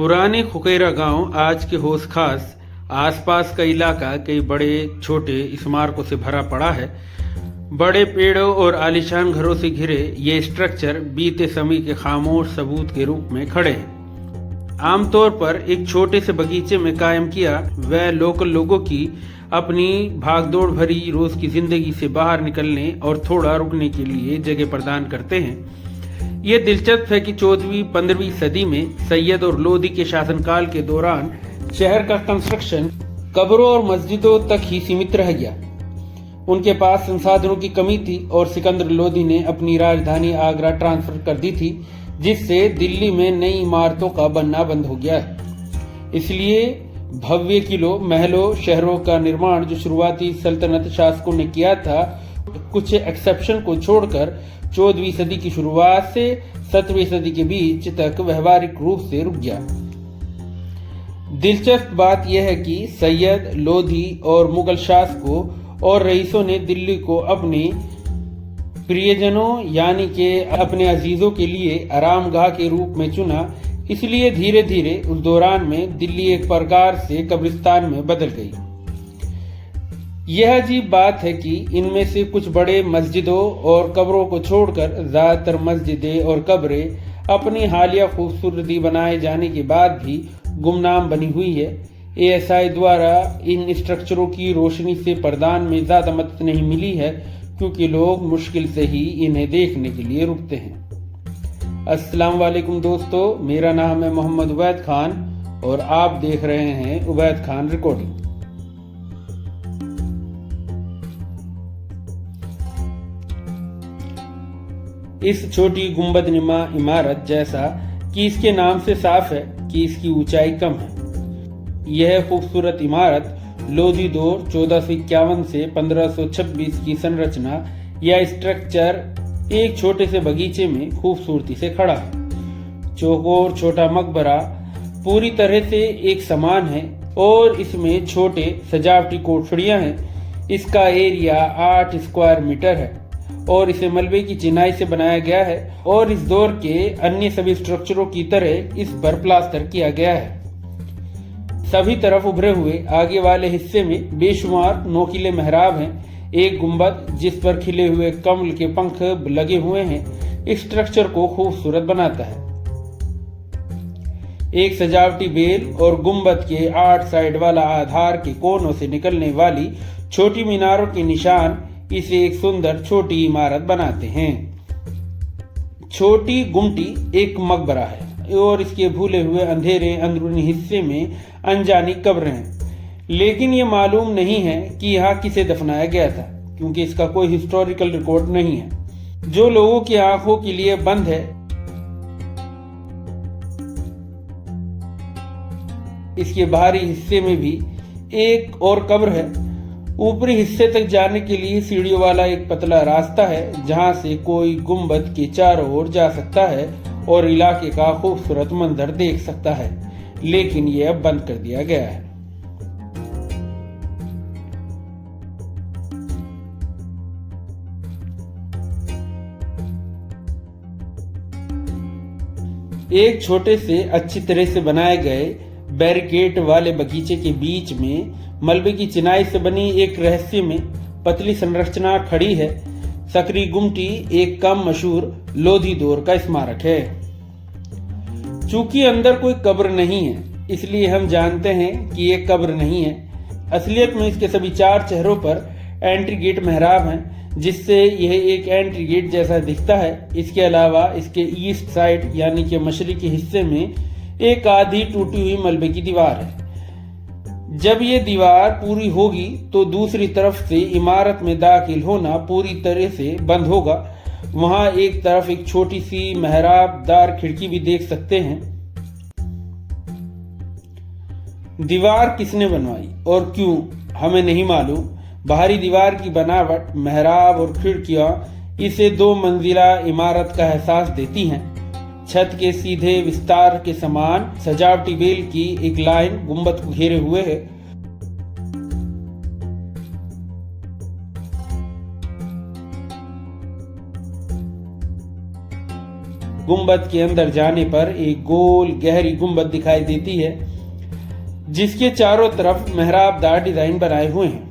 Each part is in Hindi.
पुराने खुकेरा गांव आज के होश खास आसपास का इलाका कई बड़े छोटे स्मारकों से भरा पड़ा है। बड़े पेड़ों और आलीशान घरों से घिरे ये स्ट्रक्चर बीते समय के खामोश सबूत के रूप में खड़े हैं। आमतौर पर एक छोटे से बगीचे में कायम किया वह लोकल लोगों की अपनी भागदौड़ भरी रोज की जिंदगी से बाहर निकलने और थोड़ा रुकने के लिए जगह प्रदान करते हैं। ये दिलचस्प है कि 14वीं-15वीं सदी में सैयद और लोधी के शासनकाल के दौरान शहर का कंस्ट्रक्शन कब्रों और मस्जिदों तक ही सीमित रह गया। उनके पास संसाधनों की कमी थी और सिकंदर लोधी ने अपनी राजधानी आगरा ट्रांसफर कर दी थी, जिससे दिल्ली में नई इमारतों का बनना बंद हो गया। इसलिए भव्य किलों, महलों, शहरों का निर्माण जो शुरुआती सल्तनत शासकों ने किया था, कुछ एक्सेप्शन को छोड़कर 14वीं सदी की शुरुआत से 17वीं सदी के बीच तक व्यवहारिक रूप से रुक गया। दिलचस्प बात यह है कि सैयद, लोधी और मुगल शासकों और रईसों ने दिल्ली को अपने प्रियजनों यानी कि अपने अजीजों के लिए आरामगाह के रूप में चुना। इसलिए धीरे धीरे उस दौरान में दिल्ली एक प्रकार से कब्रिस्तान में बदल गई। यह अजीब बात है कि इनमें से कुछ बड़े मस्जिदों और कब्रों को छोड़कर ज्यादातर मस्जिदें और कब्रें अपनी हालिया खूबसूरती बनाए जाने के बाद भी गुमनाम बनी हुई है। एएसआई द्वारा इन स्ट्रक्चरों की रोशनी से प्रदान में ज्यादा मदद नहीं मिली है, क्योंकि लोग मुश्किल से ही इन्हें देखने के लिए रुकते हैं। अस्सलाम वालेकुम दोस्तों, मेरा नाम है मोहम्मद उबैद खान और आप देख रहे हैं उबैद खान रिकॉर्डिंग। इस छोटी गुंबदनुमा इमारत जैसा कि इसके नाम से साफ है कि इसकी ऊंचाई कम है। यह खूबसूरत इमारत लोधी दौर 1451 से 1526 की संरचना या स्ट्रक्चर एक छोटे से बगीचे में खूबसूरती से खड़ा है। चौकोर छोटा मकबरा पूरी तरह से एक समान है और इसमें छोटे सजावटी कोठरियां हैं। इसका एरिया 8 स्क्वायर मीटर है और इसे मलबे की चिनाई से बनाया गया है और इस दौर के अन्य सभी स्ट्रक्चरों की तरह इस पर प्लास्टर किया गया है। सभी तरफ उभरे हुए आगे वाले हिस्से में बेशुमार नोकीले मेहराब हैं। एक गुंबद जिस पर खिले हुए कमल के पंख लगे हुए हैं इस स्ट्रक्चर को खूबसूरत बनाता है। एक सजावटी बेल और गुंबद के 8 साइड वाला आधार के कोनों से निकलने वाली छोटी मीनारों के निशान इसे एक सुंदर छोटी इमारत बनाते हैं। छोटी गुमटी एक मकबरा है और इसके भूले हुए अंधेरे अंदरूनी हिस्से में अनजानी कब्रें हैं, लेकिन ये मालूम नहीं है कि यहाँ किसे दफनाया गया था, क्योंकि इसका कोई हिस्टोरिकल रिकॉर्ड नहीं है, जो लोगों की आंखों के लिए बंद है। इसके बाहरी हिस्से में भी एक और कब्र है। ऊपरी हिस्से तक जाने के लिए सीढ़ियों वाला एक पतला रास्ता है, जहां से कोई गुंबद के चारों ओर जा सकता है और इलाके का खूबसूरत मंजर देख सकता है, लेकिन यह अब बंद कर दिया गया है। एक छोटे से अच्छी तरह से बनाए गए बैरिकेड वाले बगीचे के बीच में मलबे की चिनाई से बनी एक रहस्य में पतली संरचना खड़ी है। सकरी गुमटी एक कम मशहूर लोधी दौर का स्मारक है। चूंकि अंदर कोई कब्र नहीं है, इसलिए हम जानते हैं कि ये कब्र नहीं है। असलियत में इसके सभी 4 चेहरों पर एंट्री गेट मेहराब हैं, जिससे यह एक एंट्री गेट जैसा दिखता है। इसके अलावा इसके ईस्ट साइड यानी कि मशरिकी हिस्से में एक आधी टूटी हुई मलबे की दीवार है। जब ये दीवार पूरी होगी तो दूसरी तरफ से इमारत में दाखिल होना पूरी तरह से बंद होगा। वहां एक तरफ एक छोटी सी मेहराबदार खिड़की भी देख सकते हैं। दीवार किसने बनवाई और क्यों हमें नहीं मालूम। बाहरी दीवार की बनावट, मेहराब और खिड़कियां इसे 2 मंजिला इमारत का एहसास देती हैं। छत के सीधे विस्तार के समान सजावटी बेल की एक लाइन गुंबद को घेरे हुए है। गुंबद के अंदर जाने पर एक गोल गहरी गुंबद दिखाई देती है जिसके चारों तरफ मेहराबदार डिजाइन बनाए हुए हैं।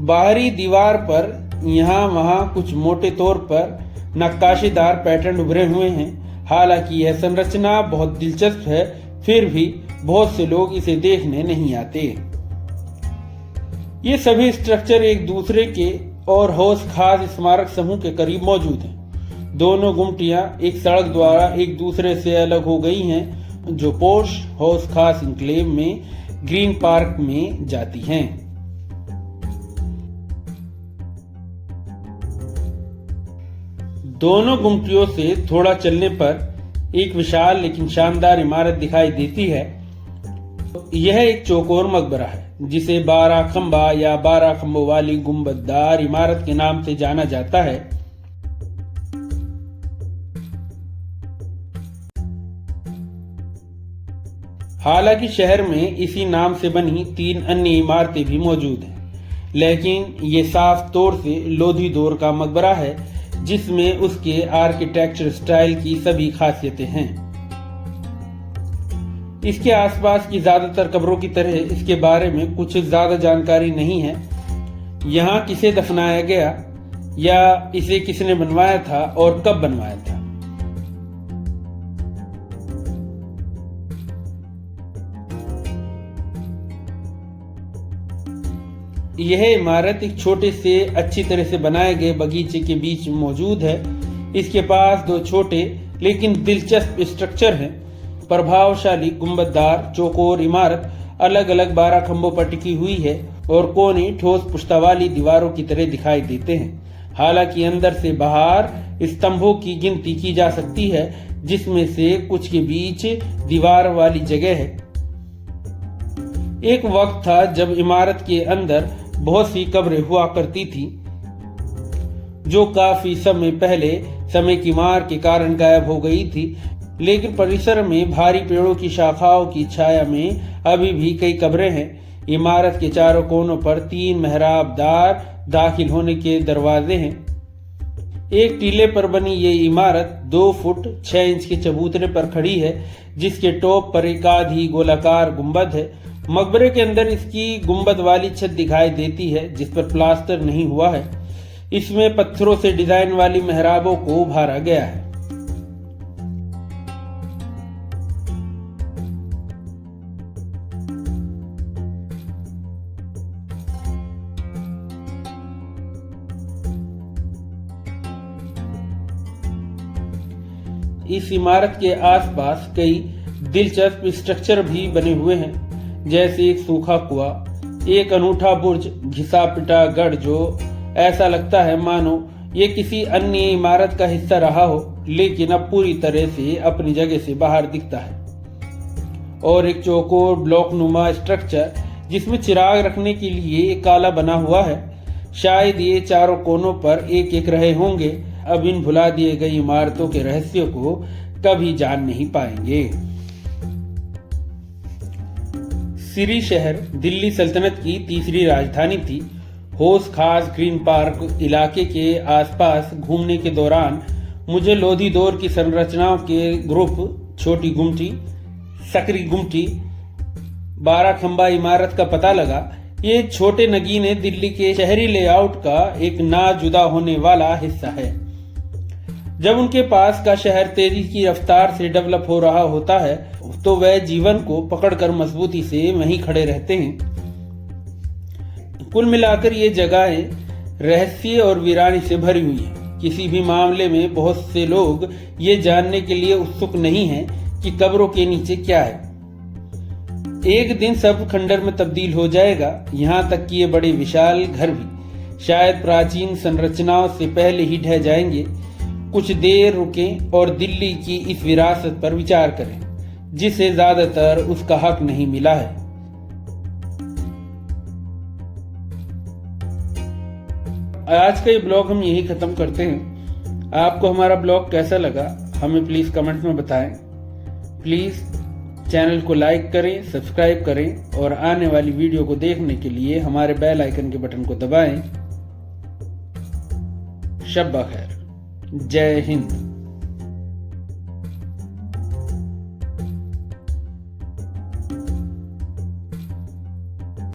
बाहरी दीवार पर यहाँ वहाँ कुछ मोटे तौर पर नक्काशीदार पैटर्न उभरे हुए हैं। हालांकि यह संरचना बहुत दिलचस्प है, फिर भी बहुत से लोग इसे देखने नहीं आते। ये सभी स्ट्रक्चर एक दूसरे के और हौस खास स्मारक समूह के करीब मौजूद हैं। दोनों गुमटियां एक सड़क द्वारा एक दूसरे से अलग हो गई हैं, जो पोर्श हौस खास इंक्लेव में ग्रीन पार्क में जाती हैं। दोनों गुमटियों से थोड़ा चलने पर एक विशाल लेकिन शानदार इमारत दिखाई देती है। यह एक चौकोर मकबरा है जिसे 12 खंबा या 12 खंबों वाली गुंबददार इमारत के नाम से जाना जाता है। हालांकि शहर में इसी नाम से बनी 3 अन्य इमारतें भी मौजूद हैं, लेकिन ये साफ तौर से लोधी दौर का मकबरा है जिसमें उसके आर्किटेक्चर स्टाइल की सभी खासियतें हैं। इसके आसपास की ज्यादातर कब्रों की तरह इसके बारे में कुछ ज्यादा जानकारी नहीं है। यहाँ किसे दफनाया गया या इसे किसने बनवाया था और कब बनवाया था। यह इमारत एक छोटे से अच्छी तरह से बनाए गए बगीचे के बीच में मौजूद है। इसके पास 2 छोटे लेकिन दिलचस्प स्ट्रक्चर हैं। प्रभावशाली गुंबददार चौकोर इमारत अलग अलग 12 खंभों पर टिकी हुई है और कोने ठोस पुष्टा वाली दीवारों की तरह दिखाई देते हैं। हालांकि अंदर से बाहर स्तंभों की गिनती की जा सकती है, जिसमें से कुछ के बीच दीवार वाली जगह है। एक वक्त था जब इमारत के अंदर बहुत सी कब्रें हुआ करती थी, जो काफी समय पहले समय की मार के कारण गायब हो गई थी। लेकिन परिसर में भारी पेड़ों की शाखाओं की छाया में अभी भी कई कब्रें हैं। इमारत के चारों कोनों पर 3 मेहराबदार दाखिल होने के दरवाजे हैं। एक टीले पर बनी ये इमारत 2 फुट 6 इंच के चबूतरे पर खड़ी है, जिसके टॉप पर एक आधी गोलाकार गुंबद है। मकबरे के अंदर इसकी गुंबद वाली छत दिखाई देती है जिस पर प्लास्टर नहीं हुआ है। इसमें पत्थरों से डिजाइन वाली मेहराबों को उभारा गया है। इस इमारत के आसपास कई दिलचस्प स्ट्रक्चर भी बने हुए हैं, जैसे एक सूखा कुआं, एक अनूठा बुर्ज, घिसा पिटा गढ़ जो ऐसा लगता है मानो ये किसी अन्य इमारत का हिस्सा रहा हो, लेकिन अब पूरी तरह से अपनी जगह से बाहर दिखता है। और एक चौकोर ब्लॉक नुमा स्ट्रक्चर जिसमें चिराग रखने के लिए एक काला बना हुआ है। शायद ये चारों कोनों पर एक एक रहे होंगे। अब इन भुला दिए गई इमारतों के रहस्यों को कभी जान नहीं पाएंगे। सिरी शहर दिल्ली सल्तनत की तीसरी राजधानी थी। हौस खास ग्रीन पार्क इलाके के आसपास घूमने के दौरान मुझे लोधी दौर की संरचनाओं के ग्रुप, छोटी गुमटी, सकरी गुमटी, 12 खंबा इमारत का पता लगा। ये छोटे नगीने दिल्ली के शहरी लेआउट का एक ना जुदा होने वाला हिस्सा है। जब उनके पास का शहर तेजी की रफ्तार से डेवलप हो रहा होता है तो वह जीवन को पकड़कर मजबूती से वहीं खड़े रहते हैं। कुल मिलाकर ये जगहें रहस्य और वीरानी से भरी हुई हैं। किसी भी मामले में बहुत से लोग ये जानने के लिए उत्सुक नहीं हैं कि कब्रों के नीचे क्या है। एक दिन सब खंडर में तब्दील हो जाएगा। यहाँ तक कि ये बड़े विशाल घर भी शायद प्राचीन संरचनाओं से पहले ही ढह जाएंगे। कुछ देर रुकें और दिल्ली की इस विरासत पर विचार करें जिसे ज्यादातर उसका हक नहीं मिला है। आज का ये ब्लॉग हम यही खत्म करते हैं। आपको हमारा ब्लॉग कैसा लगा हमें प्लीज कमेंट में बताएं। प्लीज चैनल को लाइक करें, सब्सक्राइब करें और आने वाली वीडियो को देखने के लिए हमारे बेल आइकन के बटन को दबाएं। शब्बा खैर। जय हिंद।